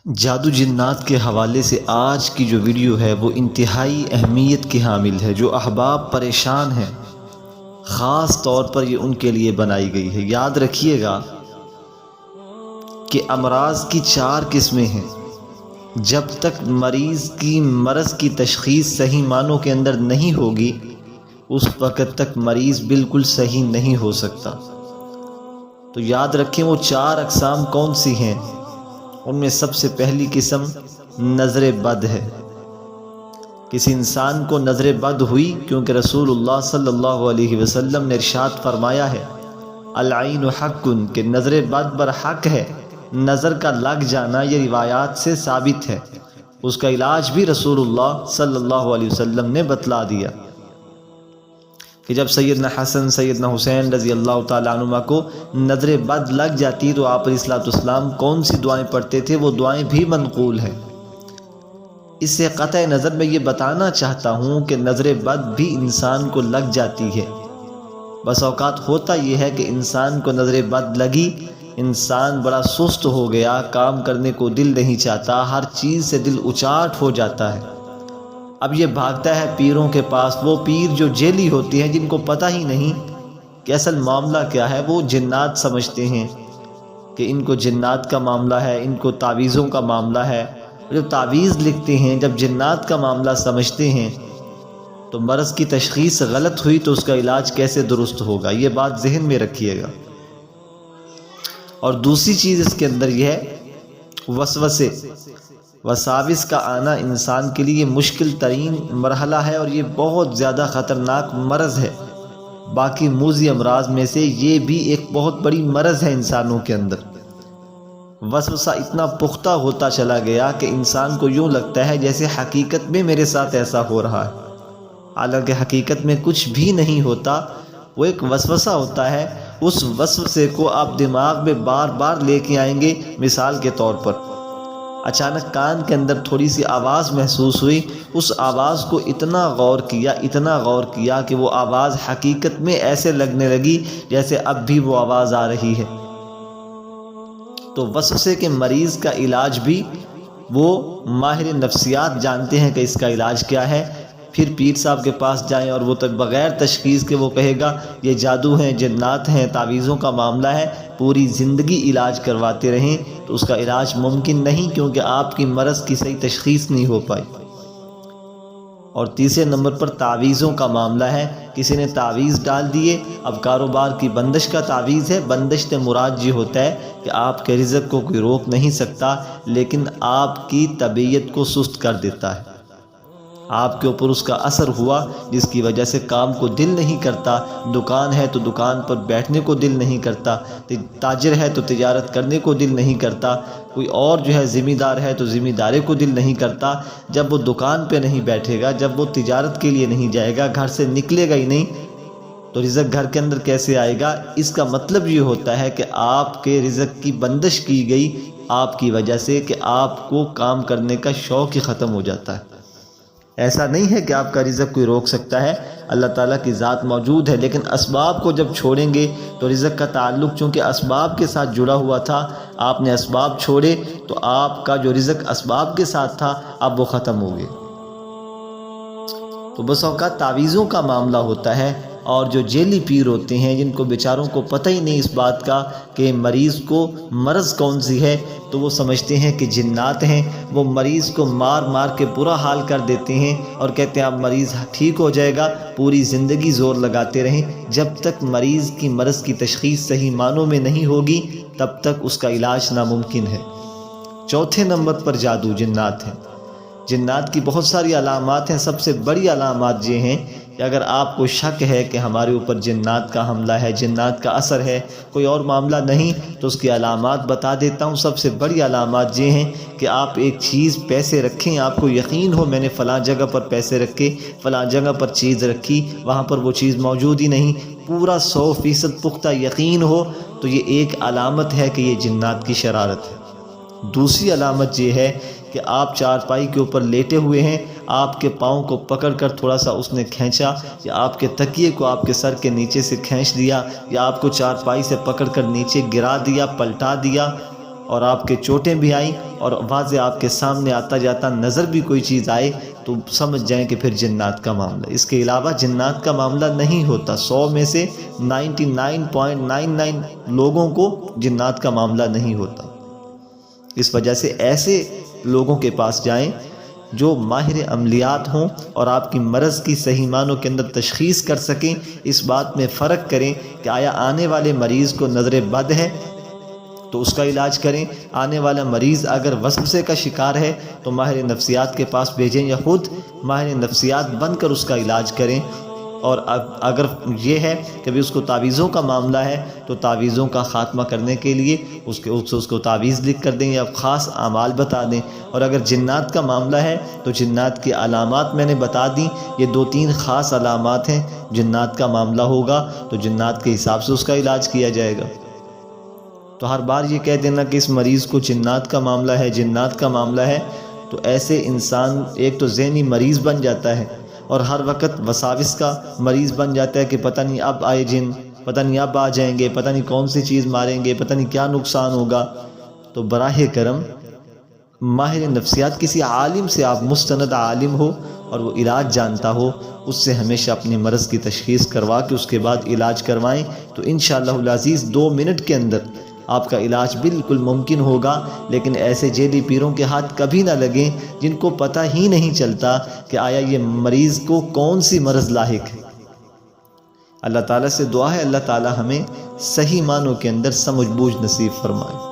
جادو جنات کے حوالے سے آج کی جو ویڈیو ہے وہ انتہائی اہمیت کی حامل ہے۔ جو احباب پریشان ہیں خاص طور پر یہ ان کے لیے بنائی گئی ہے۔ یاد رکھیے گا کہ امراض کی 4 قسمیں ہیں۔ جب تک مریض کی مرض کی تشخیص صحیح معنوں کے اندر نہیں ہوگی اس وقت تک مریض بالکل صحیح نہیں ہو سکتا۔ تو یاد رکھیں وہ 4 اقسام کون سی ہیں۔ ان میں سب سے پہلی قسم نظر بد ہے۔ کسی انسان کو نظر بد ہوئی کیونکہ رسول اللہ صلی اللہ علیہ وسلم نے ارشاد فرمایا ہے العین حق، کہ نظر بد برحق ہے۔ نظر کا لگ جانا یہ روایات سے ثابت ہے۔ اس کا علاج بھی رسول اللہ صلی اللہ علیہ وسلم نے بتلا دیا کہ جب سیدنا حسن سیدنا حسین رضی اللہ تعالیٰ عنہما کو نظر بد لگ جاتی تو آپ علیہ الصلوۃ والسلام کون سی دعائیں پڑھتے تھے، وہ دعائیں بھی منقول ہیں۔ اس سے قطع نظر میں یہ بتانا چاہتا ہوں کہ نظر بد بھی انسان کو لگ جاتی ہے۔ بس اوقات ہوتا یہ ہے کہ انسان کو نظر بد لگی، انسان بڑا سست ہو گیا، کام کرنے کو دل نہیں چاہتا، ہر چیز سے دل اچاٹ ہو جاتا ہے۔ اب یہ بھاگتا ہے پیروں کے پاس، وہ پیر جو جیلی ہوتے ہیں جن کو پتہ ہی نہیں کہ اصل معاملہ کیا ہے، وہ جنات سمجھتے ہیں کہ ان کو جنات کا معاملہ ہے، ان کو تعویذوں کا معاملہ ہے۔ جب تعویذ لکھتے ہیں، جب جنات کا معاملہ سمجھتے ہیں تو مرض کی تشخیص غلط ہوئی تو اس کا علاج کیسے درست ہوگا، یہ بات ذہن میں رکھیے گا۔ اور دوسری چیز اس کے اندر یہ ہے وسوسے، وساوس کا آنا انسان کے لیے مشکل ترین مرحلہ ہے اور یہ بہت زیادہ خطرناک مرض ہے۔ باقی موذی امراض میں سے یہ بھی ایک بہت بڑی مرض ہے انسانوں کے اندر۔ وسوسہ اتنا پختہ ہوتا چلا گیا کہ انسان کو یوں لگتا ہے جیسے حقیقت میں میرے ساتھ ایسا ہو رہا ہے، حالانکہ حقیقت میں کچھ بھی نہیں ہوتا، وہ ایک وسوسہ ہوتا ہے۔ اس وسوسے کو آپ دماغ میں بار بار لے کے آئیں گے۔ مثال کے طور پر اچانک کان کے اندر تھوڑی سی آواز محسوس ہوئی، اس آواز کو اتنا غور کیا کہ وہ آواز حقیقت میں ایسے لگنے لگی جیسے اب بھی وہ آواز آ رہی ہے۔ تو وسوسے کے مریض کا علاج بھی وہ ماہر نفسیات جانتے ہیں کہ اس کا علاج کیا ہے۔ پھر پیر صاحب کے پاس جائیں اور وہ بغیر تشخیص کے وہ کہے گا یہ جادو ہیں، جنات ہیں، تعویذوں کا معاملہ ہے، پوری زندگی علاج کرواتے رہیں تو اس کا علاج ممکن نہیں، کیونکہ آپ کی مرض کی صحیح تشخیص نہیں ہو پائی۔ اور تیسرے نمبر پر تعویذوں کا معاملہ ہے۔ کسی نے تعویذ ڈال دیے، اب کاروبار کی بندش کا تعویذ ہے۔ بندش سے مراد یہ ہوتا ہے کہ آپ کے رزق کو کوئی روک نہیں سکتا، لیکن آپ کی طبیعت کو سست کر دیتا ہے۔ آپ کے اوپر اس کا اثر ہوا جس کی وجہ سے کام کو دل نہیں کرتا، دکان ہے تو دکان پر بیٹھنے کو دل نہیں کرتا، تاجر ہے تو تجارت کرنے کو دل نہیں کرتا، کوئی اور جو ہے ذمہ دار ہے تو ذمہ داری کو دل نہیں کرتا۔ جب وہ دکان پہ نہیں بیٹھے گا، جب وہ تجارت کے لیے نہیں جائے گا، گھر سے نکلے گا ہی نہیں تو رزق گھر کے اندر کیسے آئے گا؟ اس کا مطلب یہ ہوتا ہے کہ آپ کے رزق کی بندش کی گئی آپ کی وجہ سے، کہ آپ کو کام کرنے کا شوق ہی ختم ہو جاتا ہے۔ ایسا نہیں ہے کہ آپ کا رزق کوئی روک سکتا ہے، اللہ تعالیٰ کی ذات موجود ہے، لیکن اسباب کو جب چھوڑیں گے تو رزق کا تعلق چونکہ اسباب کے ساتھ جڑا ہوا تھا، آپ نے اسباب چھوڑے تو آپ کا جو رزق اسباب کے ساتھ تھا اب وہ ختم ہو گئے۔ تو بس اوقات تعویذوں کا معاملہ ہوتا ہے، اور جو جیلی پیر ہوتے ہیں جن کو بیچاروں کو پتہ ہی نہیں اس بات کا کہ مریض کو مرض کون سی ہے، تو وہ سمجھتے ہیں کہ جنات ہیں، وہ مریض کو مار مار کے برا حال کر دیتے ہیں اور کہتے ہیں اب مریض ٹھیک ہو جائے گا۔ پوری زندگی زور لگاتے رہیں، جب تک مریض کی مرض کی تشخیص صحیح معنوں میں نہیں ہوگی تب تک اس کا علاج ناممکن ہے۔ چوتھے نمبر پر جادو جنات ہیں۔ جنات کی بہت ساری علامات ہیں۔ سب سے بڑی علامات یہ ہیں کہ اگر آپ کو شک ہے کہ ہمارے اوپر جنات کا حملہ ہے، جنات کا اثر ہے، کوئی اور معاملہ نہیں، تو اس کی علامات بتا دیتا ہوں۔ سب سے بڑی علامات یہ ہیں کہ آپ ایک چیز پیسے رکھیں، آپ کو یقین ہو میں نے فلاں جگہ پر پیسے رکھے، فلاں جگہ پر چیز رکھی، وہاں پر وہ چیز موجود ہی نہیں، پورا 100% پختہ یقین ہو تو یہ ایک علامت ہے کہ یہ جنات کی شرارت ہے۔ دوسری علامت یہ ہے کہ آپ چارپائی کے اوپر لیٹے ہوئے ہیں، آپ کے پاؤں کو پکڑ کر تھوڑا سا اس نے کھینچا، یا آپ کے تکیے کو آپ کے سر کے نیچے سے کھینچ دیا، یا آپ کو چارپائی سے پکڑ کر نیچے گرا دیا، پلٹا دیا، اور آپ کے چوٹیں بھی آئیں اور واضح آپ کے سامنے آتا جاتا نظر بھی کوئی چیز آئے تو سمجھ جائیں کہ پھر جنات کا معاملہ ہے۔ اس کے علاوہ جنات کا معاملہ نہیں ہوتا۔ 100 میں سے 99.99 لوگوں کو جنات کا معاملہ نہیں ہوتا۔ اس وجہ سے ایسے لوگوں کے پاس جائیں جو ماہر عملیات ہوں اور آپ کی مرض کی صحیح معنوں کے اندر تشخیص کر سکیں۔ اس بات میں فرق کریں کہ آیا آنے والے مریض کو نظر بد ہے تو اس کا علاج کریں، آنے والا مریض اگر وسوسے کا شکار ہے تو ماہر نفسیات کے پاس بھیجیں یا خود ماہر نفسیات بن کر اس کا علاج کریں۔ اور اگر یہ ہے کہ بھی اس کو تعویذوں کا معاملہ ہے تو تعویذوں کا خاتمہ کرنے کے لیے اس کو تعویذ لکھ کر دیں یا خاص اعمال بتا دیں۔ اور اگر جنات کا معاملہ ہے تو جنات کی علامات میں نے بتا دیں، یہ 2-3 خاص علامات ہیں۔ جنات کا معاملہ ہوگا تو جنات کے حساب سے اس کا علاج کیا جائے گا۔ تو ہر بار یہ کہہ دینا کہ اس مریض کو جنات کا معاملہ ہے، جنات کا معاملہ ہے، تو ایسے انسان ایک تو ذہنی مریض بن جاتا ہے اور ہر وقت وساوس کا مریض بن جاتا ہے کہ پتہ نہیں اب آئے جن، پتہ نہیں اب آ جائیں گے، پتہ نہیں کون سی چیز ماریں گے، پتہ نہیں کیا نقصان ہوگا۔ تو براہ کرم ماہر نفسیات کسی عالم سے، آپ مستند عالم ہو اور وہ علاج جانتا ہو، اس سے ہمیشہ اپنی مرض کی تشخیص کروا کے اس کے بعد علاج کروائیں تو انشاءاللہ العزیز 2 منٹ کے اندر آپ کا علاج بالکل ممکن ہوگا۔ لیکن ایسے جیلی پیروں کے ہاتھ کبھی نہ لگیں جن کو پتہ ہی نہیں چلتا کہ آیا یہ مریض کو کون سی مرض لاحق ہے۔ اللہ تعالیٰ سے دعا ہے اللہ تعالیٰ ہمیں صحیح معنوں کے اندر سمجھ بوجھ نصیب فرمائے۔